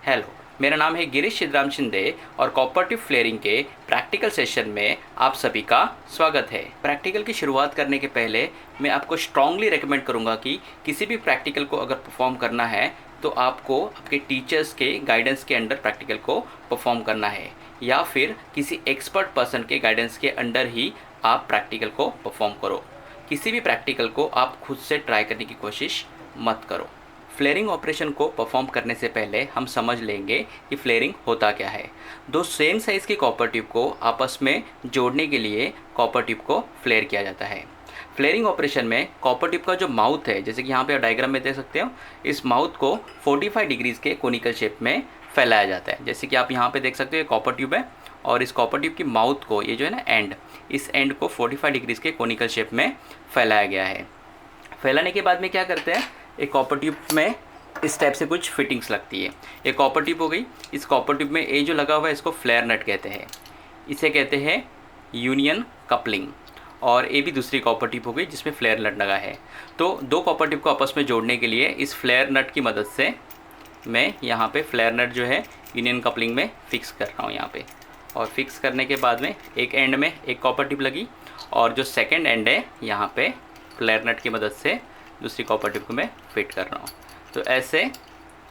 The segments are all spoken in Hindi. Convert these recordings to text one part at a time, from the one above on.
हेलो, मेरा नाम है गिरीश सिद्धराम शिंदे और कोऑपरेटिव फ्लेयरिंग के प्रैक्टिकल सेशन में आप सभी का स्वागत है। प्रैक्टिकल की शुरुआत करने के पहले मैं आपको स्ट्रांगली रेकमेंड करूंगा कि किसी भी प्रैक्टिकल को अगर परफॉर्म करना है तो आपको आपके टीचर्स के गाइडेंस के अंडर प्रैक्टिकल को परफॉर्म करना है या फिर किसी एक्सपर्ट पर्सन के गाइडेंस के अंडर ही आप प्रैक्टिकल को परफॉर्म करो। किसी भी प्रैक्टिकल को आप खुद से ट्राई करने की कोशिश मत करो। फ्लेयरिंग ऑपरेशन को परफॉर्म करने से पहले हम समझ लेंगे कि फ्लेयरिंग होता क्या है। दो सेम साइज़ की कॉपर ट्यूब को आपस में जोड़ने के लिए कॉपर ट्यूब को फ्लेयर किया जाता है। फ्लेयरिंग ऑपरेशन में कॉपर ट्यूब का जो माउथ है, जैसे कि यहाँ पे डायग्राम में देख सकते हो, इस माउथ को 45 डिग्रीज़ के कोनिकल शेप में फैलाया जाता है। जैसे कि आप यहाँ पे देख सकते हो, ये कॉपर ट्यूब है और इस कॉपर ट्यूब की माउथ को, ये जो है ना एंड, इस एंड को 45 डिग्रीज़ के कोनिकल शेप में फैलाया गया है। फैलाने के बाद में क्या करते हैं, एक कॉपर ट्यूब में इस टाइप से कुछ फिटिंग्स लगती है। ये कॉपर ट्यूब हो गई। इस कॉपर ट्यूब में ये जो लगा हुआ है इसको फ्लेयर नट कहते हैं। इसे कहते हैं यूनियन कपलिंग। और ये भी दूसरी कॉपर ट्यूब हो गई जिसमें फ्लेयर नट लगा है। तो दो कॉपर ट्यूब को आपस में जोड़ने के लिए इस फ्लेयर नट की मदद से मैं यहाँ पे फ्लेयर नट जो है यूनियन कपलिंग में फ़िक्स कर रहा हूँ यहाँ पे। और फिक्स करने के बाद में एक एंड में एक कॉपर ट्यूब लगी और जो सेकेंड एंड है यहाँ पे फ्लेयर नट की मदद से दूसरी कॉपर ट्यूब को मैं फिट कर रहा हूँ। तो ऐसे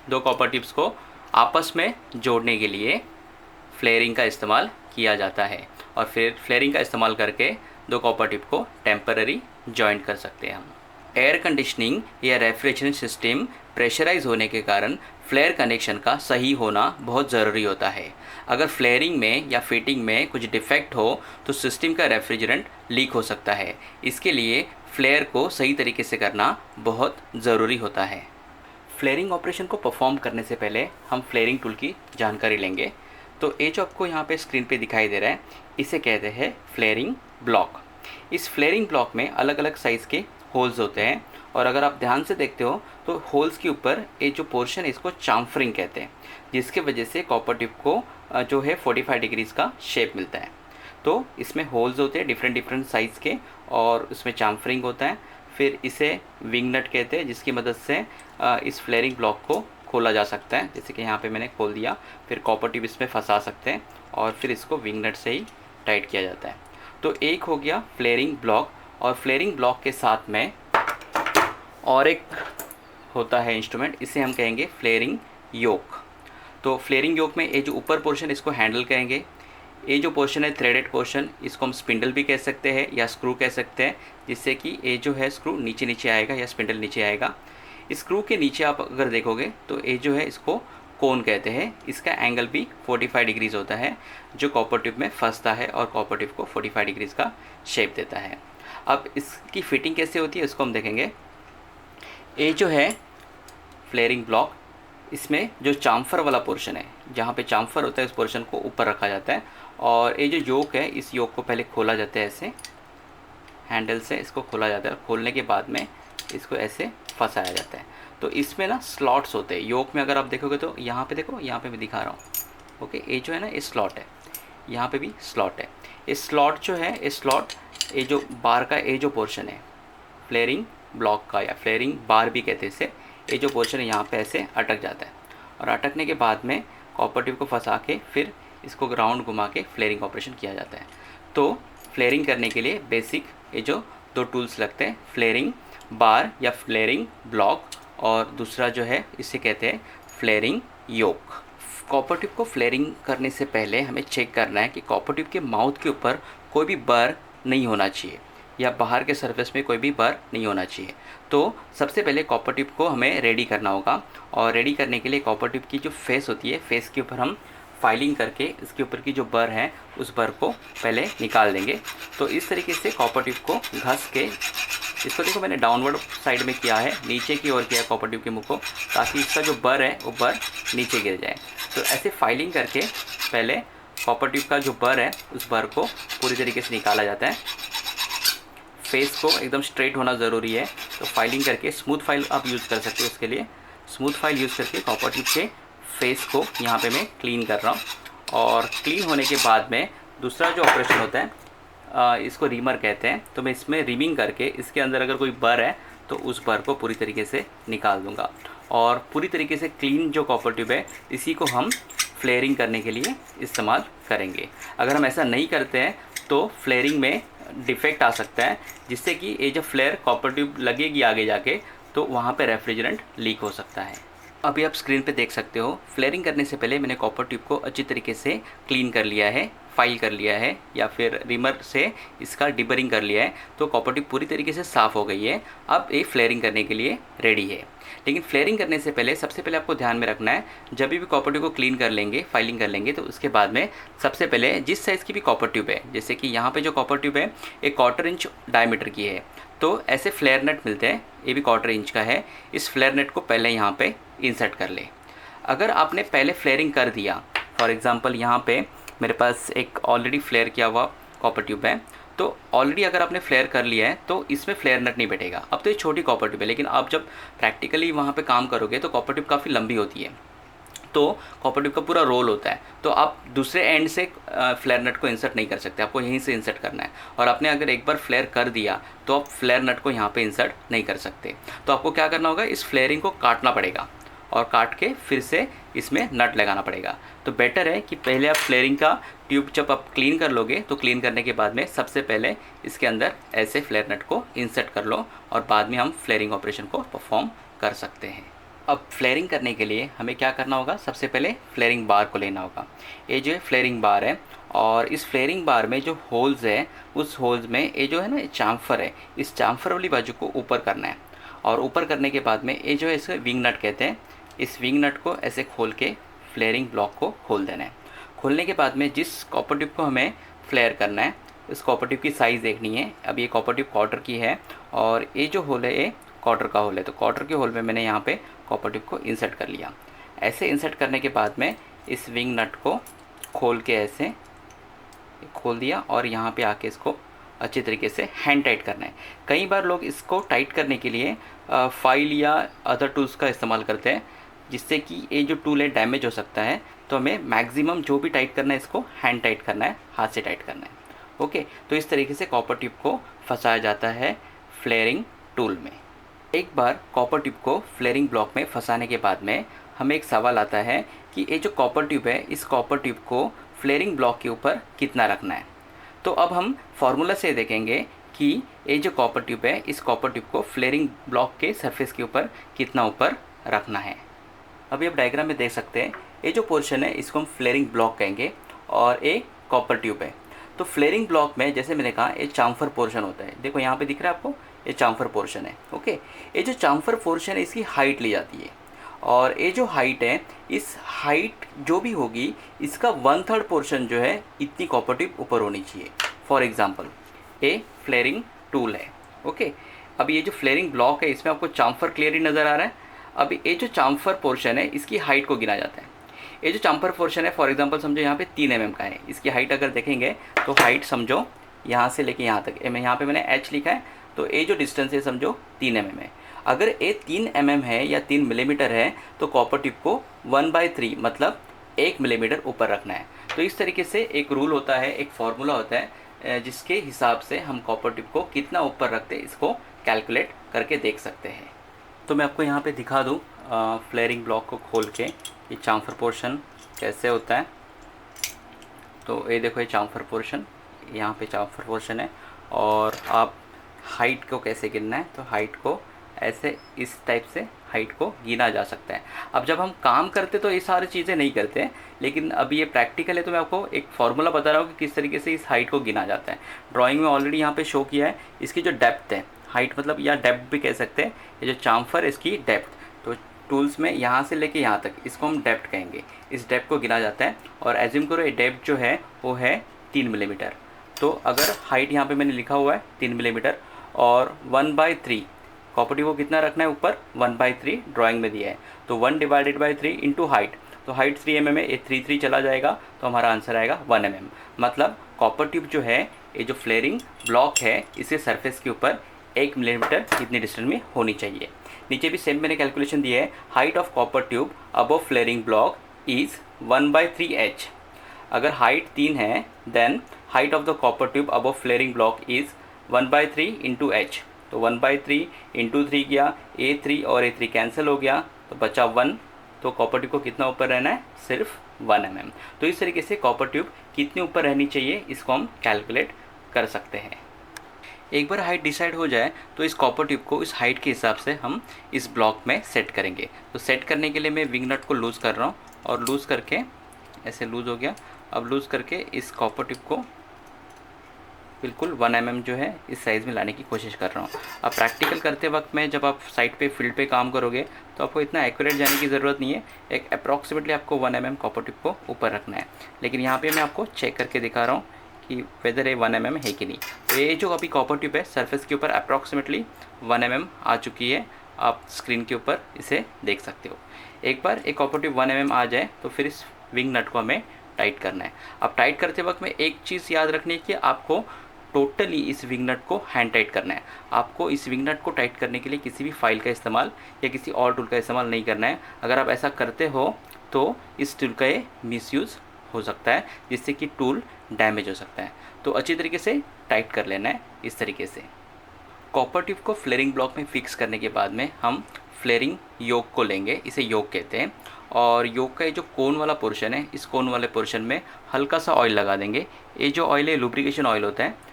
दो कॉपर ट्यूब्स को आपस में जोड़ने के लिए फ्लेयरिंग का इस्तेमाल किया जाता है और फिर फ्लेयरिंग का इस्तेमाल करके दो कॉपर ट्यूब को टेम्पररी जॉइंट कर सकते हैं हम। एयर कंडीशनिंग या रेफ्रिजरेशन सिस्टम प्रेशराइज होने के कारण फ्लेयर कनेक्शन का सही होना बहुत ज़रूरी होता है। अगर फ्लेयरिंग में या फिटिंग में कुछ डिफेक्ट हो तो सिस्टम का रेफ्रिजरेंट लीक हो सकता है। इसके लिए फ्लेयर को सही तरीके से करना बहुत ज़रूरी होता है। फ्लेयरिंग ऑपरेशन को परफॉर्म करने से पहले हम फ्लेयरिंग टूल की जानकारी लेंगे। तो ये जो आपको यहाँ पे स्क्रीन पे दिखाई दे रहा है, इसे कहते हैं फ्लेयरिंग ब्लॉक। इस फ्लेयरिंग ब्लॉक में अलग अलग साइज़ के होल्स होते हैं और अगर आप ध्यान से देखते हो तो होल्स के ऊपर ये जो पोर्शन है इसको चाम्फरिंग कहते हैं, जिसके वजह से कॉपर ट्यूब को जो है 45 डिग्रीज़ का शेप मिलता है। तो इसमें होल्स होते हैं डिफरेंट साइज़ के और उसमें चाम्फरिंग होता है। फिर इसे विंग नट कहते हैं, जिसकी मदद से इस फ्लेयरिंग ब्लॉक को खोला जा सकता है। जैसे कि यहाँ पे मैंने खोल दिया, फिर कॉपर ट्यूब इसमें फंसा सकते हैं और फिर इसको विंग नट से ही टाइट किया जाता है। तो एक हो गया फ्लेयरिंग ब्लॉक। और फ्लेयरिंग ब्लॉक के साथ में और एक होता है इंस्ट्रूमेंट, इसे हम कहेंगे फ्लेयरिंग योक। तो फ्लेयरिंग योक में ये जो ऊपर पोर्शन इसको हैंडल कहेंगे। ये जो पोर्शन है थ्रेडेड पोर्शन, इसको हम स्पिंडल भी कह सकते हैं या स्क्रू कह सकते हैं, जिससे कि ये जो है स्क्रू नीचे नीचे आएगा या स्पिंडल नीचे आएगा। स्क्रू के नीचे आप अगर देखोगे तो ये जो है इसको कोन कहते हैं। इसका एंगल भी 45 डिग्रीज़ होता है जो कॉपर ट्यूब में फंसता है और कॉपर ट्यूब को 45 डिग्रीज़ का शेप देता है। अब इसकी फिटिंग कैसे होती है इसको हम देखेंगे। ये जो है फ्लेयरिंग ब्लॉक, इसमें जो चाम्फर वाला पोर्शन है, जहाँ पे चाम्फर होता है, उस पोर्शन को ऊपर रखा जाता है और ये जो योक है इस योक को पहले खोला जाता है, ऐसे हैंडल से इसको खोला जाता है। खोलने के बाद में इसको ऐसे फंसाया जाता है। तो इसमें ना स्लॉट्स होते हैं योक में। अगर आप देखोगे तो यहाँ पे देखो, यहाँ पे मैं दिखा रहा हूँ। ओके, ये जो है ना ये स्लॉट है, यहाँ पे भी स्लॉट है। ये स्लॉट जो है, ये स्लॉट, ये जो बार का ये जो पोर्शन है फ्लेयरिंग ब्लॉक का या फ्लेयरिंग बार भी कहते हैं इसे, ये जो पोर्शन है यहाँ पे ऐसे अटक जाता है और अटकने के बाद में कॉपर ट्यूब को फंसा के फिर इसको राउंड घुमा के फ्लेयरिंग ऑपरेशन किया जाता है। तो फ्लेयरिंग करने के लिए बेसिक ये जो दो टूल्स लगते हैं, फ्लेयरिंग बार या फ्लेयरिंग ब्लॉक और दूसरा जो है इसे कहते हैं फ्लेयरिंग योक। कॉपर ट्यूब को फ्लेयरिंग करने से पहले हमें चेक करना है कि कॉपर ट्यूब के माउथ के ऊपर कोई भी बर नहीं होना चाहिए या बाहर के सरफेस में कोई भी बर नहीं होना चाहिए। तो सबसे पहले कॉपर ट्यूब को हमें रेडी करना होगा और रेडी करने के लिए कॉपर ट्यूब की जो फेस होती है, फेस के ऊपर हम फाइलिंग करके इसके ऊपर की जो बर है उस बर को पहले निकाल देंगे। तो इस तरीके से कॉपर ट्यूब को घस के, इसको देखो मैंने डाउनवर्ड साइड में किया है, नीचे की ओर किया है कॉपर ट्यूब के मुँह को, ताकि इसका जो बर है वो बर नीचे गिर जाए। तो ऐसे फाइलिंग करके पहले कॉपर ट्यूब का जो बर है उस बर को पूरी तरीके से निकाला जाता है। फेस को एकदम स्ट्रेट होना ज़रूरी है। तो फाइलिंग करके स्मूथ फाइल आप यूज़ कर सकते हो। उसके लिए स्मूथ फाइल यूज़ करके कॉपर ट्यूब के फेस को यहाँ पे मैं क्लीन कर रहा हूँ। और क्लीन होने के बाद में दूसरा जो ऑपरेशन होता है इसको रीमर कहते हैं। तो मैं इसमें रिमिंग करके इसके अंदर अगर कोई बर है तो उस बर को पूरी तरीके से निकाल दूँगा। और पूरी तरीके से क्लीन जो कॉपर ट्यूब है इसी को हम फ्लेयरिंग करने के लिए इस्तेमाल करेंगे। अगर हम ऐसा नहीं करते हैं तो फ्लेयरिंग में डिफेक्ट आ सकता है, जिससे कि ये जो फ्लेयर कॉपर ट्यूब लगेगी आगे जाके तो वहाँ पे रेफ्रिजरेंट लीक हो सकता है। अभी आप स्क्रीन पे देख सकते हो, फ्लेयरिंग करने से पहले मैंने कॉपर ट्यूब को अच्छी तरीके से क्लीन कर लिया है, फाइल कर लिया है या फिर रिमर से इसका डिबरिंग कर लिया है, तो कॉपर ट्यूब पूरी तरीके से साफ़ हो गई है। अब ये फ्लेयरिंग करने के लिए रेडी है। लेकिन फ्लेयरिंग करने से पहले सबसे पहले आपको ध्यान में रखना है, जब भी कॉपर ट्यूब को क्लीन कर लेंगे, फाइलिंग कर लेंगे, तो उसके बाद में सबसे पहले जिस साइज़ की भी कॉपर ट्यूब है, जैसे कि यहाँ पे जो कॉपर ट्यूब है एक 1/4 इंच डायमीटर की है, तो ऐसे फ्लेयर नट मिलते हैं, ये भी 1/4 इंच का है। इस फ्लेयर नट को पहले यहाँ पे इंसर्ट कर ले। अगर आपने पहले फ्लेयरिंग कर दिया, फॉर एग्ज़ाम्पल यहाँ पे मेरे पास एक ऑलरेडी फ्लेयर किया हुआ कॉपर ट्यूब है, तो ऑलरेडी अगर आपने फ्लेयर कर लिया है तो इसमें फ्लेयर नट नहीं बैठेगा। अब तो ये छोटी कॉपर ट्यूब है, लेकिन आप जब प्रैक्टिकली वहाँ पे काम करोगे तो कॉपर ट्यूब काफ़ी लंबी होती है, तो कॉपर ट्यूब का पूरा रोल होता है, तो आप दूसरे एंड से फ्लेयर नट को इंसर्ट नहीं कर सकते, आपको यहीं से इंसर्ट करना है। और आपने अगर एक बार फ्लेयर कर दिया तो आप फ्लेयर नट को यहाँ पे इंसर्ट नहीं कर सकते, तो आपको क्या करना होगा, इस फ्लेयरिंग को काटना पड़ेगा और काट के फिर से इसमें नट लगाना पड़ेगा। तो बेटर है कि पहले आप फ्लेयरिंग का ट्यूब जब आप क्लीन कर लोगे तो क्लीन करने के बाद में सबसे पहले इसके अंदर ऐसे फ्लेयर नट को इंसर्ट कर लो और बाद में हम फ्लेयरिंग ऑपरेशन को परफॉर्म कर सकते हैं। अब फ्लेयरिंग करने के लिए हमें क्या करना होगा, सबसे पहले फ्लेयरिंग बार को लेना होगा। ये जो है फ्लेयरिंग बार है, और इस फ्लेयरिंग बार में जो होल्स है उस होल्स में ये जो है ना चाम्फर है, इस चाम्फर वाली बाजू को ऊपर करना है। और ऊपर करने के बाद में ये जो है इसे विंग नट कहते हैं, इस विंग नट को ऐसे खोल के फ्लेयरिंग ब्लॉक को खोल देना है। खोलने के बाद में जिस कॉपर ट्यूब को हमें फ्लेयर करना है उस कॉपर ट्यूब की साइज़ देखनी है। अब ये कॉपर ट्यूब क्वार्टर की है और ये जो होल है ये क्वार्टर का होल है, तो क्वार्टर के होल में मैंने यहाँ पे कॉपर ट्यूब को इंसर्ट कर लिया। ऐसे इंसर्ट करने के बाद में इस विंग नट को खोल के ऐसे खोल दिया और यहाँ पे आके इसको अच्छी तरीके से हैंड टाइट करना है। कई बार लोग इसको टाइट करने के लिए फाइल या अदर टूल्स का इस्तेमाल करते हैं, जिससे कि ये जो टूल है डैमेज हो सकता है, तो हमें मैक्सिमम जो भी टाइट करना है इसको हैंड टाइट करना है, हाथ से टाइट करना है। ओके, तो इस तरीके से कॉपर ट्यूब को फंसाया जाता है फ्लेयरिंग टूल में। एक बार कॉपर ट्यूब को फ्लेयरिंग ब्लॉक में फंसाने के बाद में हमें एक सवाल आता है कि ये जो कॉपर ट्यूब है इस कॉपर ट्यूब को फ्लेयरिंग ब्लॉक के ऊपर कितना रखना है। तो अब हम फार्मूला से देखेंगे कि ये जो कॉपर ट्यूब है इस कॉपर ट्यूब को फ्लेयरिंग ब्लॉक के सरफेस के ऊपर कितना ऊपर रखना है। अभी आप डायग्राम में देख सकते हैं, ये जो पोर्शन है इसको हम फ्लेयरिंग ब्लॉक कहेंगे और ये कॉपर ट्यूब है। तो फ्लेयरिंग ब्लॉक में जैसे मैंने कहा ये चाम्फर पोर्शन होता है, देखो यहाँ पे दिख रहा है आपको, ये चाम्फर पोर्शन है। ओके, ये जो चाम्फर पोर्शन है इसकी हाइट ली जाती है और ये जो हाइट है इस हाइट जो भी होगी इसका 1/3 पोर्शन जो है इतनी कॉपर ट्यूब ऊपर होनी चाहिए। फॉर एग्जांपल ये फ्लेयरिंग टूल है। ओके, अब ये जो फ्लेयरिंग ब्लॉक है इसमें आपको चाम्फर क्लियरली नज़र आ रहा है। अब ये जो चाम्फर पोर्शन है इसकी हाइट को गिना जाता है। ये जो चाम्फर पोर्शन है फॉर एग्जांपल समझो यहाँ पे 3 mm का है, इसकी हाइट अगर देखेंगे तो हाइट समझो यहाँ से लेके यहाँ तक, यहाँ पे मैंने h लिखा है, तो ये जो डिस्टेंस है समझो 3 mm है। अगर ये 3 mm है या 3 मिलीमीटर है तो कॉपर ट्यूब को 1/3 मतलब 1 मिलीमीटर ऊपर रखना है। तो इस तरीके से एक रूल होता है, एक फार्मूला होता है जिसके हिसाब से हम कॉपर ट्यूब को कितना ऊपर रखते हैं इसको कैलकुलेट करके देख सकते हैं। तो मैं आपको यहाँ पे दिखा दूँ फ्लेयरिंग ब्लॉक को खोल के ये चाम्फर पोर्शन कैसे होता है। तो ये देखो ये चाम्फर पोर्शन, यहाँ पे चाम्फर पोर्शन है और आप हाइट को कैसे गिनना है, तो हाइट को ऐसे इस टाइप से हाइट को गिना जा सकता है। अब जब हम काम करते तो ये सारी चीज़ें नहीं करते, लेकिन अभी ये प्रैक्टिकल है तो मैं आपको एक फार्मूला बता रहा हूँ कि किस तरीके से इस हाइट को गिना जाता है। ड्राइंग में ऑलरेडी यहाँ पे शो किया है। इसकी जो डेप्थ है, हाइट मतलब या डेप्थ भी कह सकते हैं, ये जो चाम्फर इसकी डेप्थ, तो टूल्स में यहाँ से लेके यहाँ तक इसको हम डेप्थ कहेंगे। इस डेप्थ को गिना जाता है और एज्यूम करो ये डेप्थ जो है वो है 3 मिलीमीटर। तो अगर हाइट यहाँ पे मैंने लिखा हुआ है 3 मिलीमीटर और 1/3 कॉपर ट्यूब को कितना रखना है ऊपर, 1/3 ड्राइंग में दिया है, तो 1/3 इंटू हाइट, तो हाइट 3 mm है, ये 3 चला जाएगा तो हमारा आंसर आएगा 1 mm। मतलब कॉपर ट्यूब जो है ये जो फ्लेयरिंग ब्लॉक है इसके सरफेस के ऊपर 1 मिलीमीटर इतनी डिस्टेंस में होनी चाहिए। नीचे भी सेम मैंने कैलकुलेशन दिया है, height of copper tube above flaring block is 1/3h। अगर हाइट 3 है then height of the copper tube above flaring block is 1/3 into h, तो 1/3 इंटू 3 किया, A3 और A3 कैंसिल हो गया, तो तो बचा 1, तो कॉपर ट्यूब को कितना ऊपर रहना है, सिर्फ 1 mm। तो इस तरीके से कॉपर ट्यूब कितनी ऊपर रहनी चाहिए इसको हम कैलकुलेट कर सकते हैं। एक बार हाइट डिसाइड हो जाए तो इस कॉपर ट्यूब को इस हाइट के हिसाब से हम इस ब्लॉक में सेट करेंगे। तो सेट करने के लिए मैं विंग नट को लूज़ कर रहा हूँ और लूज़ करके ऐसे लूज़ हो गया। अब लूज़ करके इस कॉपर ट्यूब को बिल्कुल 1 mm जो है इस साइज़ में लाने की कोशिश कर रहा हूँ। अब प्रैक्टिकल करते वक्त में जब आप साइट पे फील्ड पे काम करोगे तो आपको इतना एक्यूरेट जाने की ज़रूरत नहीं है। एक अप्रॉक्सीमेटली आपको 1 mm कॉपर ट्यूब को ऊपर रखना है। लेकिन यहाँ पे मैं आपको चेक करके दिखा रहा हूँ कि वेदर ये 1 mm है कि नहीं। तो ये जो अभी कॉपर ट्यूब है सरफेस के ऊपर अप्रॉक्सीमेटली 1 mm आ चुकी है। आप स्क्रीन के ऊपर इसे देख सकते हो। एक बार एक कॉपर ट्यूब 1 mm आ जाए तो फिर इस विंग नट को हमें टाइट करना है। अब टाइट करते वक्त में एक चीज़ याद रखनी है कि आपको टोटली इस विंग नट को हैंड टाइट करना है। आपको इस विंग नट को टाइट करने के लिए किसी भी फाइल का इस्तेमाल या किसी और टूल का इस्तेमाल नहीं करना है। अगर आप ऐसा करते हो तो इस टूल का ये मिसयूज़ हो सकता है, जिससे कि टूल डैमेज हो सकता है। तो अच्छी तरीके से टाइट कर लेना है इस तरीके से। कॉपर ट्यूब को फ्लेयरिंग ब्लॉक में फिक्स करने के बाद में हम फ्लेयरिंग योक को लेंगे, इसे योक कहते हैं। और योक का ये जो कोन वाला पोर्शन है, इस कोन वाले पोर्शन में हल्का सा ऑयल लगा देंगे। ये जो ऑयल है लुब्रिकेशन ऑयल होता है,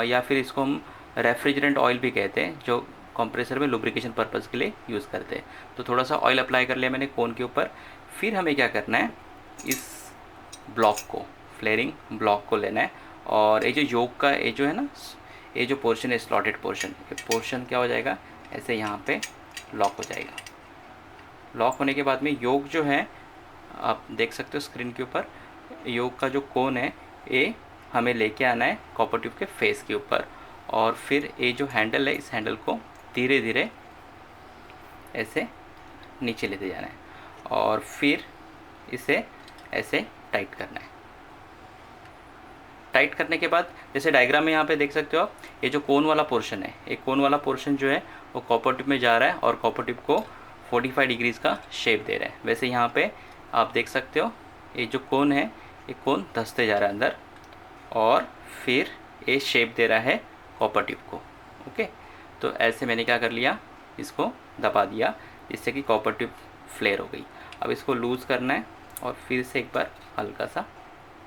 या फिर इसको हम रेफ्रिजरेंट ऑयल भी कहते हैं, जो कंप्रेसर में लुब्रिकेशन पर्पज़ के लिए यूज़ करते हैं। तो थोड़ा सा ऑयल अप्लाई कर लिया मैंने कोन के ऊपर। फिर हमें क्या करना है, इस ब्लॉक को, फ्लेयरिंग ब्लॉक को लेना है। और ये जो योक का ये जो है ना, ये जो पोर्शन है स्लॉटेड पोर्शन, ये पोर्शन क्या हो जाएगा, ऐसे यहाँ पे लॉक हो जाएगा। लॉक होने के बाद में योक जो है, आप देख सकते हो स्क्रीन के ऊपर, योक का जो कोन है ये हमें लेके आना है कॉपर ट्यूब के फेस के ऊपर। और फिर ये जो हैंडल है, इस हैंडल को धीरे धीरे ऐसे नीचे लेते जाना है और फिर इसे ऐसे टाइट करना है। टाइट करने के बाद जैसे डायग्राम में यहाँ पे देख सकते हो आप, ये जो कोन वाला पोर्शन है, ये कोन वाला पोर्शन जो है वो कॉपर ट्यूब में जा रहा है और कॉपर ट्यूब को 45 डिग्रीज़ का शेप दे रहा है। वैसे यहाँ पे आप देख सकते हो ये जो कोन है, ये कोन धंसते जा रहा है अंदर और फिर ये शेप दे रहा है कॉपर ट्यूब को। ओके, तो ऐसे मैंने क्या कर लिया, इसको दबा दिया जिससे कि कॉपर ट्यूब फ्लेयर हो गई। अब इसको लूज़ करना है और फिर से एक बार हल्का सा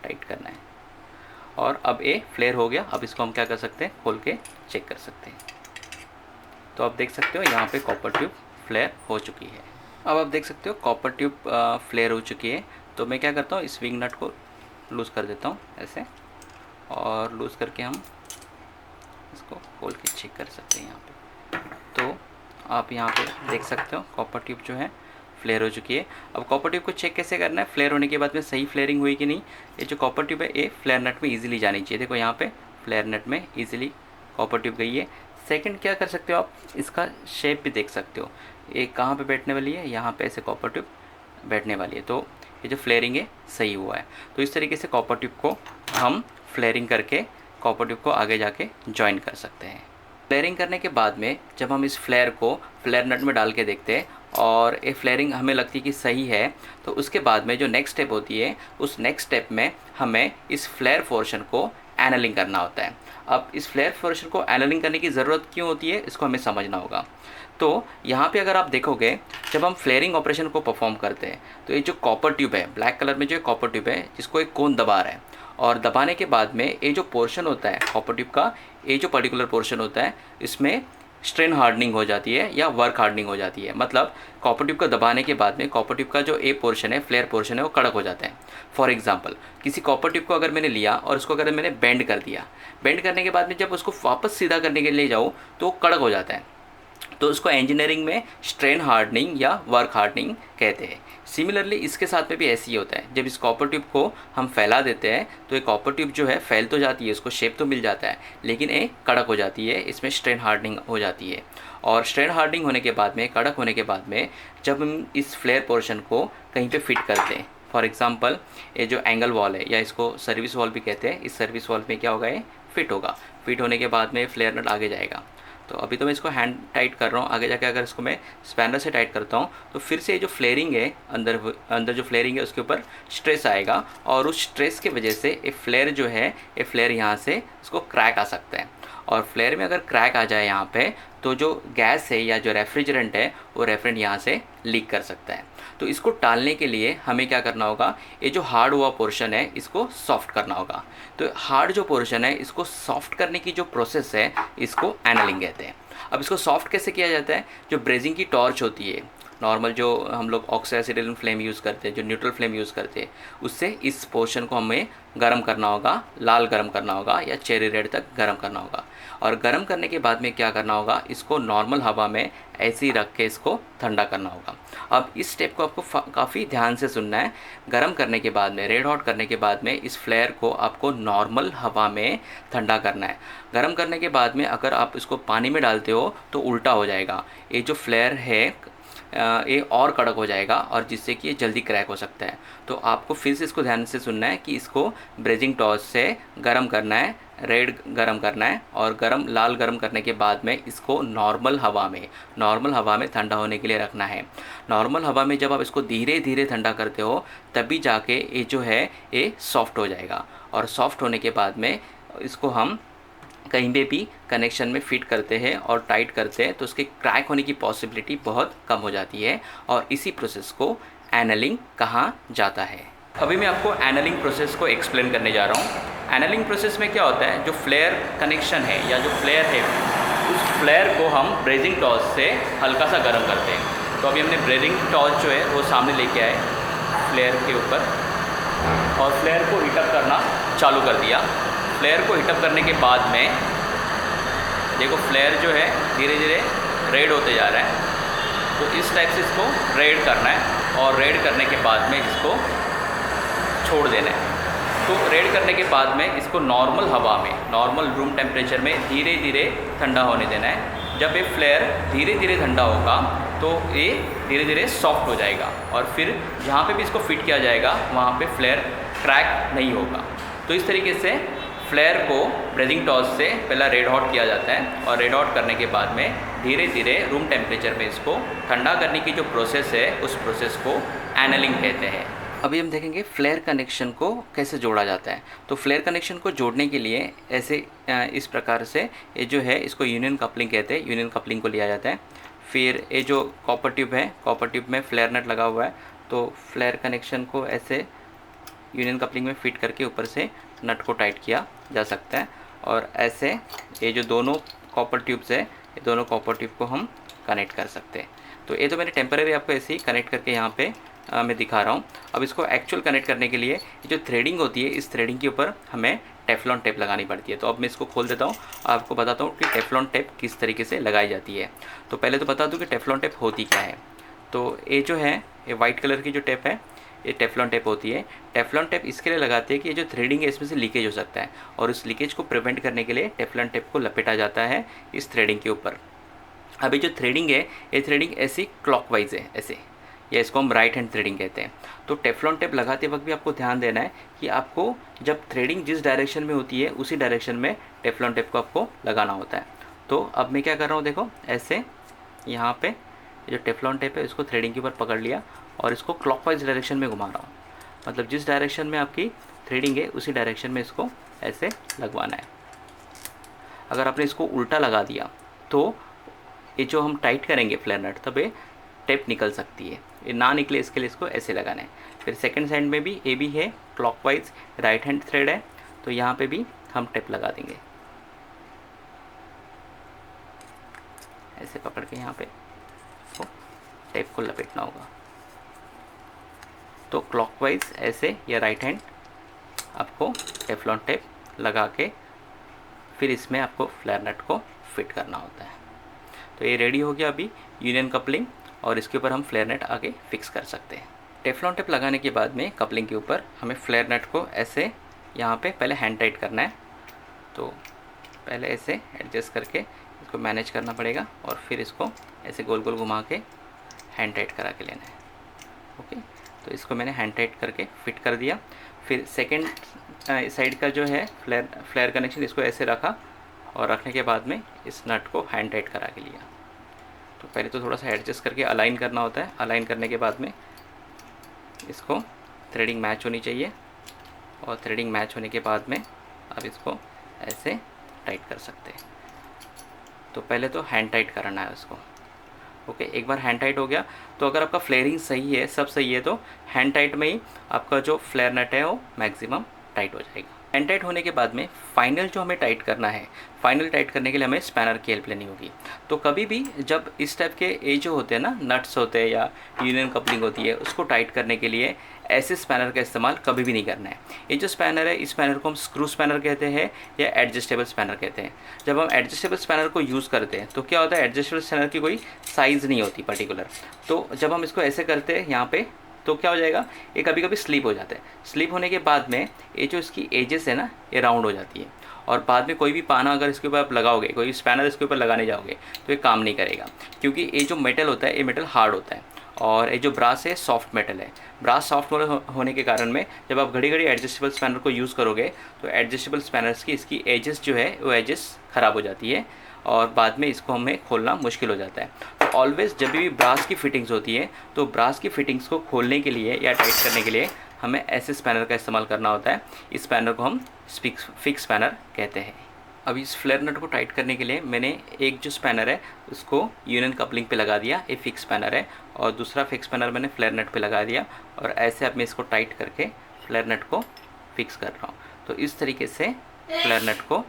टाइट करना है और अब ये फ्लेयर हो गया। अब इसको हम क्या कर सकते हैं, खोल के चेक कर सकते हैं। तो आप देख सकते हो यहाँ पे कॉपर ट्यूब फ्लेयर हो चुकी है। अब आप देख सकते हो कॉपर ट्यूब फ्लेयर हो चुकी है। तो मैं क्या करता हूँ, इस विंग नट को लूज़ कर देता हूँ ऐसे, और लूज़ करके हम इसको खोल के चेक कर सकते हैं यहाँ पे। तो आप यहाँ पे देख सकते हो कॉपर ट्यूब जो है फ्लेयर हो चुकी है। अब कॉपर ट्यूब को चेक कैसे करना है, फ्लेयर होने के बाद में सही फ्लेयरिंग हुई कि नहीं। ये जो कॉपर ट्यूब है ये फ्लेयर नट में इजीली जानी चाहिए। देखो यहाँ पे फ्लेयर नट में इजीली कॉपर ट्यूब गई है। सेकंड क्या कर सकते हो आप, इसका शेप भी देख सकते हो, ये कहाँ पे बैठने वाली है, यहाँ पे ऐसे कॉपर ट्यूब बैठने वाली है। तो ये जो फ्लेयरिंग है सही हुआ है। तो इस तरीके से कॉपर ट्यूब को हम फ्लेयरिंग करके कॉपर ट्यूब को आगे जाके ज्वाइन कर सकते हैं। फ्लेयरिंग करने के बाद में जब हम इस फ्लेयर को फ्लेयर नट में डाल के देखते हैं और ये फ्लेयरिंग हमें लगती है कि सही है, तो उसके बाद में जो नेक्स्ट स्टेप होती है, उस नेक्स्ट स्टेप में हमें इस फ्लेयर पोर्शन को एनलिंग करना होता है। अब इस फ्लेयर पोर्शन को एनलिंग करने की ज़रूरत क्यों होती है, इसको हमें समझना होगा। तो यहाँ पे अगर आप देखोगे, जब हम फ्लेयरिंग ऑपरेशन को परफॉर्म करते हैं तो ये जो कॉपर ट्यूब है, ब्लैक कलर में जो कॉपर ट्यूब है, जिसको एक कोन दबा रहा है, और दबाने के बाद में ये जो पोर्शन होता है कॉपर ट्यूब का, ये जो पर्टिकुलर पोर्शन होता है, इसमें स्ट्रेन हार्डनिंग हो जाती है या वर्क हार्डनिंग हो जाती है। मतलब कॉपर ट्यूब को दबाने के बाद में कॉपर ट्यूब का जो ए पोर्शन है, फ्लेयर पोर्शन है, वो कड़क हो जाता है। फॉर एग्जांपल, किसी कॉपर ट्यूब को अगर मैंने लिया और उसको अगर मैंने बेंड कर दिया, बेंड करने के बाद में जब उसको वापस सीधा करने के लिए जाऊँ तो वो कड़क हो जाता है। तो उसको इंजीनियरिंग में स्ट्रेन हार्डनिंग या वर्क हार्डनिंग कहते हैं। सिमिलरली इसके साथ में भी ऐसे ही होता है। जब इस कॉपर ट्यूब को हम फैला देते हैं तो ये कॉपर ट्यूब जो है फैल तो जाती है, उसको शेप तो मिल जाता है, लेकिन ये कड़क हो जाती है, इसमें स्ट्रेन हार्डनिंग हो जाती है। और स्ट्रेन हार्डनिंग होने के बाद में, कड़क होने के बाद में, जब हम इस फ्लेयर पोर्शन को कहीं पे फिट करते हैं, फॉर एग्जांपल ये जो एंगल वॉल है या इसको सर्विस वॉल भी कहते हैं, इस सर्विस वॉल में क्या होगा, ये फिट होगा। फिट होने के बाद में फ्लेयर नट आगे जाएगा। तो अभी तो मैं इसको हैंड टाइट कर रहा हूँ, आगे जाके अगर इसको मैं स्पैनर से टाइट करता हूँ तो फिर से ये जो फ्लेयरिंग है, अंदर जो फ्लेयरिंग है उसके ऊपर स्ट्रेस आएगा, और उस स्ट्रेस की वजह से ये फ्लेयर जो है, ये फ्लेयर यहाँ से इसको क्रैक आ सकता है। और फ्लेयर में अगर क्रैक आ जाए यहाँ पे, तो जो गैस है या जो रेफ्रिजरेंट है वो रेफ्रिजरेंट यहाँ से लीक कर सकता है। तो इसको टालने के लिए हमें क्या करना होगा, ये जो हार्ड हुआ पोर्शन है इसको सॉफ्ट करना होगा। तो हार्ड जो पोर्शन है इसको सॉफ्ट करने की जो प्रोसेस है इसको एनलिंग कहते हैं। अब इसको सॉफ्ट कैसे किया जाता है, जो ब्रेजिंग की टॉर्च होती है नॉर्मल, जो हम लोग ऑक्सीडाइज्ड फ्लेम यूज़ करते हैं, जो न्यूट्रल फ्लेम यूज़ करते हैं, उससे इस पोर्शन को हमें गर्म करना होगा, लाल गर्म करना होगा या चेरी रेड तक गर्म करना होगा। और गर्म करने के बाद में क्या करना होगा, इसको नॉर्मल हवा में ऐसे ही रख के इसको ठंडा करना होगा। अब इस स्टेप को आपको काफ़ी ध्यान से सुनना है। गर्म करने के बाद में, रेड हॉट करने के बाद में इस फ्लेयर को आपको नॉर्मल हवा में ठंडा करना है। गर्म करने के बाद में अगर आप इसको पानी में डालते हो तो उल्टा हो जाएगा, ये जो फ्लेयर है ये और कड़क हो जाएगा और जिससे कि ये जल्दी क्रैक हो सकता है। तो आपको फिर से इसको ध्यान से सुनना है कि इसको ब्रेजिंग टॉर्च से गर्म करना है, रेड गर्म करना है और लाल गर्म करने के बाद में इसको नॉर्मल हवा में ठंडा होने के लिए रखना है। नॉर्मल हवा में जब आप इसको धीरे धीरे ठंडा करते हो तभी जाके ये जो है ये सॉफ्ट हो जाएगा। और सॉफ्ट होने के बाद में इसको हम कहीं पे भी कनेक्शन में फिट करते हैं और टाइट करते हैं तो उसके क्रैक होने की पॉसिबिलिटी बहुत कम हो जाती है और इसी प्रोसेस को एनलिंग कहा जाता है। अभी मैं आपको एनलिंग प्रोसेस को एक्सप्लेन करने जा रहा हूँ। एनलिंग प्रोसेस में क्या होता है, जो फ्लेयर कनेक्शन है या जो फ्लेयर है उस फ्लेयर को हम ब्रेजिंग टॉर्च से हल्का सा गर्म करते हैं। तो अभी हमने ब्रेजिंग टॉर्च जो है वो सामने लेके आए फ्लेयर के ऊपर और फ्लेयर को हीटअप करना चालू कर दिया। फ्लेयर को हीटअप करने के बाद में देखो फ्लेयर जो है धीरे धीरे रेड होते जा रहा है। तो इस टाइप से इसको रेड करना है और रेड करने के बाद में इसको छोड़ देना है। तो रेड करने के बाद में इसको नॉर्मल हवा में, नॉर्मल रूम टेम्परेचर में धीरे धीरे ठंडा होने देना है। जब ये फ्लेयर धीरे धीरे ठंडा होगा तो ये धीरे धीरे सॉफ्ट हो जाएगा और फिर जहाँ पे भी इसको फिट किया जाएगा वहाँ पे फ्लेयर क्रैक नहीं होगा। तो इस तरीके से फ्लेयर को ब्रेजिंग टॉर्च से पहला रेड हॉट किया जाता है और रेड हॉट करने के बाद में धीरे धीरे रूम टेम्परेचर में इसको ठंडा करने की जो प्रोसेस है उस प्रोसेस को एनलिंग कहते हैं। अभी हम देखेंगे फ्लेयर कनेक्शन को कैसे जोड़ा जाता है। तो फ्लेयर कनेक्शन को जोड़ने के लिए ऐसे इस प्रकार से ये जो है इसको यूनियन कपलिंग कहते हैं। यूनियन कपलिंग को लिया जाता है। फिर ये जो कॉपर ट्यूब है, कॉपर ट्यूब में फ्लेयर नट लगा हुआ है तो फ्लेयर कनेक्शन को ऐसे यूनियन कपलिंग में फिट करके ऊपर से नट को टाइट किया जा सकता है। और ऐसे ये जो दोनों कॉपर ट्यूब्स है, ये दोनों कॉपर ट्यूब को हम कनेक्ट कर सकते हैं। तो ये तो मैंने टेम्परेरी आपको ऐसे ही कनेक्ट करके यहाँ पे मैं दिखा रहा हूँ। अब इसको एक्चुअल कनेक्ट करने के लिए जो थ्रेडिंग होती है, इस थ्रेडिंग के ऊपर हमें टेफ्लॉन टेप लगानी पड़ती है। तो अब मैं इसको खोल देता हूँ, आपको बताता हूँ कि टेफ्लॉन टेप किस तरीके से लगाई जाती है। तो पहले तो बता दूँ कि टेफ्लॉन टेप होती क्या है। तो ये जो है, ये वाइट कलर की जो टेप है, ये टेफ्लॉन टेप होती है। टेफ्लॉन टेप इसके लिए लगाते हैं कि ये जो थ्रेडिंग है इसमें से लीकेज हो सकता है और उस लीकेज को प्रिवेंट करने के लिए टेफ्लॉन टेप को लपेटा जाता है इस थ्रेडिंग के ऊपर। अभी जो थ्रेडिंग है, ये थ्रेडिंग ऐसी क्लॉकवाइज है ऐसे, या इसको हम राइट हैंड थ्रेडिंग कहते हैं। तो टेफ्लॉन टेप लगाते वक्त भी आपको ध्यान देना है कि आपको जब थ्रेडिंग जिस डायरेक्शन में होती है उसी डायरेक्शन में टेफ्लॉन टेप को आपको लगाना होता है। तो अब मैं क्या कर रहा हूँ, देखो ऐसे यहाँ पे जो टेफ्लॉन टेप है इसको थ्रेडिंग के ऊपर पकड़ लिया और इसको क्लॉकवाइज डायरेक्शन में घुमा रहा हूँ। मतलब जिस डायरेक्शन में आपकी थ्रेडिंग है उसी डायरेक्शन में इसको ऐसे लगवाना है। अगर आपने इसको उल्टा लगा दिया तो ये जो हम टाइट करेंगे फ्लेयर नट, तब ये टेप निकल सकती है। ये ना निकले इसके लिए इसको ऐसे लगाना है। फिर सेकंड साइड में भी ये भी है क्लॉकवाइज, राइट हैंड थ्रेड है तो यहाँ पे भी हम टेप लगा देंगे। ऐसे पकड़ के यहाँ पे तो टेप को लपेटना होगा। तो क्लॉकवाइज ऐसे या राइट हैंड आपको टेफ्लॉन टेप लगा के फिर इसमें आपको फ्लेयर नट को फिट करना होता है। तो ये रेडी हो गया अभी यूनियन कपलिंग, और इसके ऊपर हम फ्लेयर नट आगे फिक्स कर सकते हैं। टेफ्लॉन टेप लगाने के बाद में कपलिंग के ऊपर हमें फ्लेयर नट को ऐसे यहाँ पे पहले हैंड टाइट करना है। तो पहले ऐसे एडजस्ट करके इसको मैनेज करना पड़ेगा और फिर इसको ऐसे गोल गोल घुमा के हैंड टाइट करा के लेना है। ओके, तो इसको मैंने हैंड टाइट करके फिट कर दिया। फिर सेकेंड साइड का जो है फ्लेयर कनेक्शन, इसको ऐसे रखा और रखने के बाद में इस नट को हैंड टाइट करा के लिया। तो पहले तो थोड़ा सा एडजस्ट करके अलाइन करना होता है। अलाइन करने के बाद में इसको थ्रेडिंग मैच होनी चाहिए और थ्रेडिंग मैच होने के बाद में अब इसको ऐसे टाइट कर सकते हैं। तो पहले तो हैंड टाइट करना है उसको। ओके, एक बार हैंड टाइट हो गया तो अगर आपका फ्लेयरिंग सही है, सब सही है, तो हैंड टाइट में ही आपका जो फ्लेयर नट है वो मैक्सिमम टाइट हो जाएगा। हैंड टाइट होने के बाद में फाइनल जो हमें टाइट करना है, फाइनल टाइट करने के लिए हमें स्पैनर की हेल्प लेनी होगी। तो कभी भी जब इस टाइप के ये जो होते हैं ना, नट्स होते हैं या यूनियन कपलिंग होती है, उसको टाइट करने के लिए ऐसे स्पैनर का इस्तेमाल कभी भी नहीं करना है। ये जो स्पैनर है, इस स्पैनर को हम स्क्रू स्पैनर कहते हैं या एडजस्टेबल स्पैनर कहते हैं। जब हम एडजस्टेबल स्पैनर को यूज़ करते हैं तो क्या होता है, एडजस्टेबल स्पैनर की कोई साइज़ नहीं होती पर्टिकुलर। तो जब हम इसको ऐसे करते हैं यहाँ पे, तो क्या हो जाएगा, ये कभी कभी स्लिप हो जाता है। स्लिप होने के बाद में ये जो इसकी एजेस है ना, ये राउंड हो जाती है, और बाद में कोई भी पाना अगर इसके ऊपर आप लगाओगे, कोई स्पैनर इसके ऊपर लगाने जाओगे, तो ये काम नहीं करेगा, क्योंकि ये जो मेटल होता है, ये मेटल हार्ड होता है, और ये जो ब्रास है सॉफ्ट मेटल है। ब्रास सॉफ्ट होने के कारण में जब आप घड़ी घड़ी एडजस्टेबल स्पैनर को यूज़ करोगे, तो एडजस्टेबल स्पैनर्स की इसकी एजेस जो है वो एजेस ख़राब हो जाती है, और बाद में इसको हमें खोलना मुश्किल हो जाता है। तो ऑलवेज़ जब भी ब्रास की फिटिंग्स होती है, तो ब्रास की फिटिंग्स को खोलने के लिए या टाइट करने के लिए हमें ऐसे स्पैनर का इस्तेमाल करना होता है। इस स्पैनर को हम फिक्स स्पैनर कहते हैं। अब इस फ्लेयर नट को टाइट करने के लिए मैंने एक जो स्पैनर है उसको यूनियन कपलिंग पे लगा दिया, ये फिक्स स्पैनर है, और दूसरा फिक्स स्पैनर मैंने फ्लेयर नट पे लगा दिया, और ऐसे अब मैं इसको टाइट करके फ्लेयर नट को फिक्स कर रहा हूँ। तो इस तरीके से फ्लेयर नट को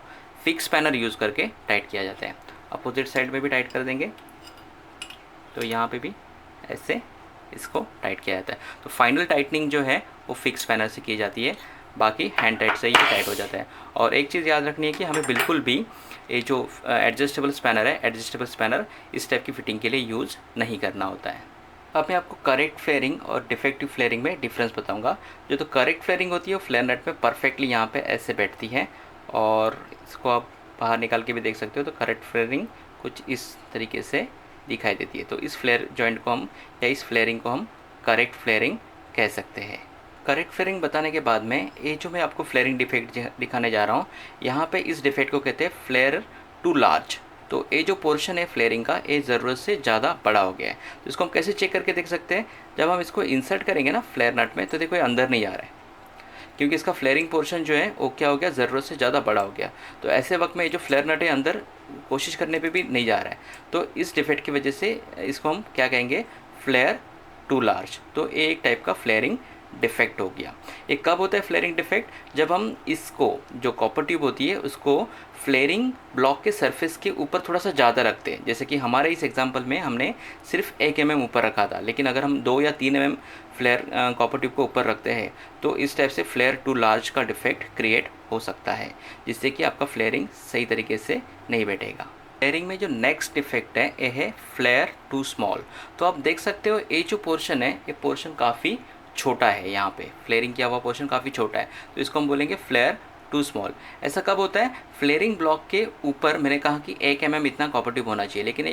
फिक्स स्पैनर यूज़ करके टाइट किया जाता है। अपोजिट साइड में भी टाइट कर देंगे, तो यहाँ पे भी ऐसे इसको टाइट किया जाता है। तो फाइनल टाइटनिंग जो है वो फिक्स स्पैनर से की जाती है, बाकी हैंड टाइट से ही टाइट हो जाता है। और एक चीज़ याद रखनी है कि हमें बिल्कुल भी ये जो एडजस्टेबल स्पैनर है, एडजस्टेबल स्पैनर इस टाइप की फिटिंग के लिए यूज़ नहीं करना होता है। अब मैं आपको करेक्ट फ्लेयरिंग और डिफेक्टिव फ्लेयरिंग में डिफरेंस बताऊंगा। जो तो करेक्ट फ्लेयरिंग होती है वो फ्लेयर नट में परफेक्टली यहाँ पे ऐसे बैठती है, और इसको आप बाहर निकाल के भी देख सकते हो। तो करेक्ट फ्लेयरिंग कुछ इस तरीके से दिखाई देती है। तो इस फ्लेयर जॉइंट को हम, या इस फ्लेयरिंग को हम करेक्ट फ्लेयरिंग कह सकते हैं। करेक्ट फ्लेयरिंग बताने के बाद में ये जो मैं आपको फ्लेयरिंग डिफेक्ट दिखाने जा रहा हूँ, यहाँ पे इस डिफेक्ट को कहते हैं फ्लेयर टू लार्ज। तो ये जो पोर्शन है फ्लेयरिंग का, ये ज़रूरत से ज़्यादा बड़ा हो गया है। तो इसको हम कैसे चेक करके देख सकते हैं, जब हम इसको इंसर्ट करेंगे ना फ्लेयर नट में, तो देखो ये अंदर नहीं आ रहा है, क्योंकि इसका फ्लेयरिंग पोर्शन जो है वो क्या हो गया, ज़रूरत से ज़्यादा बड़ा हो गया। तो ऐसे वक्त में ये जो फ्लेयर नट है अंदर कोशिश करने पे भी नहीं जा रहा है। तो इस डिफेक्ट की वजह से इसको हम क्या कहेंगे, फ्लेयर टू लार्ज। तो ये एक टाइप का फ्लेयरिंग डिफेक्ट हो गया। ये कब होता है फ्लेयरिंग डिफेक्ट, जब हम इसको, जो कॉपर ट्यूब होती है, उसको फ्लेयरिंग ब्लॉक के सरफेस के ऊपर थोड़ा सा ज़्यादा रखते हैं। जैसे कि हमारे इस एग्जांपल में हमने सिर्फ 1 mm ऊपर रखा था, लेकिन अगर हम 2 या 3 mm फ्लेयर कॉपर ट्यूब को ऊपर रखते हैं, तो इस टाइप से फ्लेयर टू लार्ज का डिफेक्ट क्रिएट हो सकता है, जिससे कि आपका फ्लेयरिंग सही तरीके से नहीं बैठेगा। फ्लेयरिंग में जो नेक्स्ट डिफेक्ट है ये है फ्लेयर टू स्मॉल। तो आप देख सकते हो ये जो पोर्शन है, ये पोर्शन काफ़ी छोटा है। यहाँ पे फ्लेयरिंग किया हुआ पोर्शन काफ़ी छोटा है, तो इसको हम बोलेंगे फ्लेयर टू स्मॉल। ऐसा कब होता है, फ्लेयरिंग ब्लॉक के ऊपर मैंने कहा कि 1 mm इतना कॉपर ट्यूब होना चाहिए, लेकिन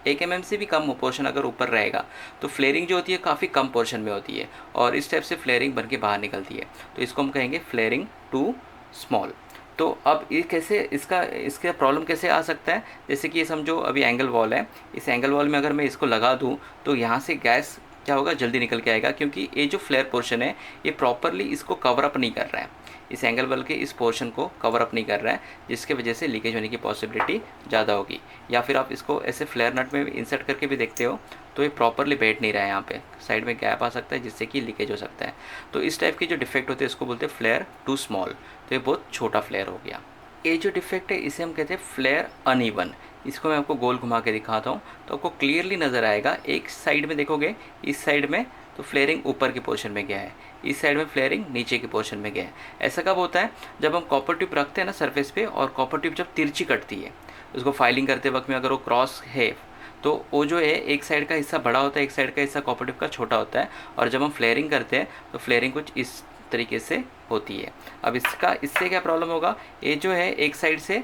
1 mm से भी कम पोर्शन अगर ऊपर रहेगा तो फ्लेयरिंग जो होती है काफ़ी कम पोर्शन में होती है, और इस टाइप से फ्लेयरिंग बन के बाहर निकलती है। तो इसको हम कहेंगे फ्लेयरिंग टू स्मॉल। तो अब ये कैसे, इसका प्रॉब्लम कैसे आ सकता है, जैसे कि ये समझो अभी एंगल वॉल है, इस एंगल वॉल में अगर मैं इसको लगा दूँ तो यहाँ से गैस क्या होगा, जल्दी निकल के आएगा, क्योंकि ये जो फ्लेयर पोर्शन है ये प्रॉपरली इसको कवर अप नहीं कर रहा है, इस एंगल वॉल के इस पोर्शन को कवर अप नहीं कर रहा है, जिसके वजह से लीकेज होने की पॉसिबिलिटी ज़्यादा होगी। या फिर आप इसको ऐसे फ्लेयर नट में इंसर्ट करके भी देखते हो, तो ये प्रॉपरली बैठ नहीं रहा है, यहाँ पे साइड में गैप आ सकता है, जिससे कि लीकेज हो सकता है। तो इस टाइप की जो डिफेक्ट होते हैं इसको बोलते हैं फ्लेयर टू स्मॉल। तो ये बहुत छोटा फ्लेयर हो गया। ये जो डिफेक्ट है इसे हम कहते हैं फ्लेयर अनइवन। इसको मैं आपको गोल घुमा के दिखाता हूँ तो आपको क्लियरली नज़र आएगा। एक साइड में देखोगे, इस साइड में तो फ्लेयरिंग ऊपर के पोर्शन में गया है, इस साइड में फ्लेयरिंग नीचे के पोर्शन में गया है। ऐसा कब होता है, जब हम कॉपर ट्यूब रखते हैं ना सरफेस पे, और कॉपर ट्यूब जब तिरछी कटती है, उसको फाइलिंग करते वक्त में अगर वो क्रॉस है, तो वो जो है एक साइड का हिस्सा बड़ा होता है, एक साइड का हिस्सा कॉपर ट्यूब का छोटा होता है, और जब हम फ्लेयरिंग करते हैं तो फ्लेयरिंग कुछ इस तरीके से होती है। अब इससे क्या प्रॉब्लम होगा, ये जो है एक साइड से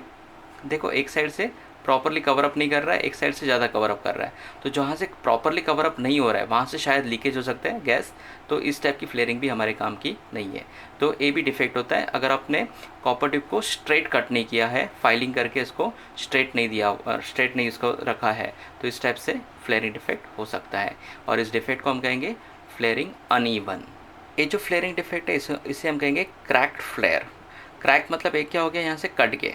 देखो, एक साइड से प्रॉपरली कवर अप नहीं कर रहा है, एक साइड से ज़्यादा कवर अप कर रहा है। तो जहाँ से प्रॉपरली कवर अप नहीं हो रहा है वहाँ से शायद लीकेज हो सकता है गैस। तो इस टाइप की फ्लेयरिंग भी हमारे काम की नहीं है। तो ये भी डिफेक्ट होता है अगर आपने कॉपर ट्यूब को स्ट्रेट कट नहीं किया है, फाइलिंग करके इसको स्ट्रेट नहीं दिया, स्ट्रेट नहीं इसको रखा है, तो इस टाइप से फ्लेयरिंग डिफेक्ट हो सकता है। और इस डिफेक्ट को हम कहेंगे फ्लेयरिंग अनइवन। ये जो फ्लेयरिंग डिफेक्ट है इसे हम कहेंगे क्रैक्ड फ्लेयर। क्रैक मतलब एक क्या हो गया, यहाँ से कट गए।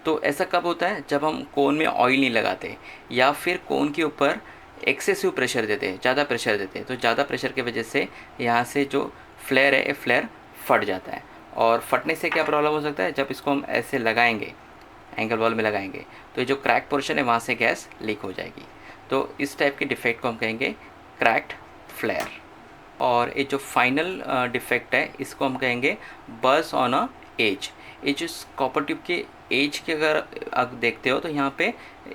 तो ऐसा कब होता है? जब हम कोन में ऑयल नहीं लगाते या फिर कोन के ऊपर एक्सेसिव प्रेशर देते हैं, ज़्यादा प्रेशर देते हैं। तो ज़्यादा प्रेशर की वजह से यहाँ से जो फ्लेयर है, ये फ्लेयर फट जाता है। और फटने से क्या प्रॉब्लम हो सकता है? जब इसको हम ऐसे लगाएंगे, एंगल वॉल में लगाएंगे, तो ये जो क्रैक पोर्शन है वहाँ से गैस लीक हो जाएगी। तो इस टाइप के डिफेक्ट को हम कहेंगे क्रैक्ड फ्लेयर। और ये जो फाइनल डिफेक्ट है, इसको हम कहेंगे बर्स ऑन अ एज। ये जो कॉपर ट्यूब के एज के अगर आप देखते हो तो यहाँ पे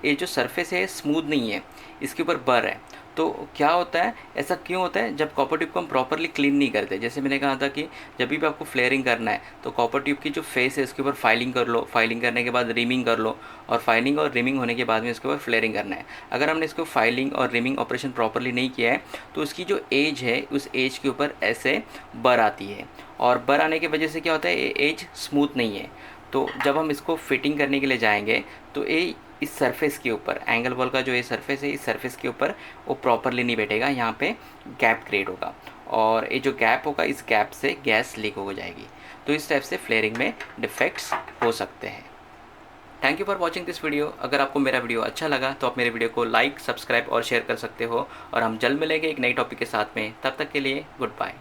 ये जो सरफेस है स्मूथ नहीं है, इसके ऊपर बर है। तो क्या होता है, ऐसा क्यों होता है? जब कॉपर ट्यूब को हम प्रॉपरली क्लीन नहीं करते। जैसे मैंने कहा था कि जब भी आपको फ्लेयरिंग करना है तो कॉपर ट्यूब की जो फेस है उसके ऊपर फाइलिंग कर लो, फाइलिंग करने के बाद रिमिंग कर लो, और फाइलिंग और रिमिंग होने के बाद में इसके ऊपर फ्लेयरिंग करना है। अगर हमने इसको फाइलिंग और रिमिंग ऑपरेशन प्रॉपरली नहीं किया है तो उसकी जो एज है, उस एज के ऊपर ऐसे बर आती है, और बर आने की वजह से क्या होता है, ये एज स्मूथ नहीं है। तो जब हम इसको फिटिंग करने के लिए जाएंगे तो ये इस सरफेस के ऊपर, एंगल वॉल का जो ये सरफेस है, इस सरफेस के ऊपर वो प्रॉपरली नहीं बैठेगा, यहाँ पे गैप क्रिएट होगा, और ये जो गैप होगा, इस गैप से गैस लीक हो जाएगी। तो इस टाइप से फ्लेयरिंग में डिफेक्ट्स हो सकते हैं। Thank you for watching this video. अगर आपको मेरा वीडियो अच्छा लगा तो आप मेरे वीडियो को लाइक, सब्सक्राइब और शेयर कर सकते हो, और हम जल्द मिलेंगे एक नई टॉपिक के साथ में। तब तक के लिए गुड बाय।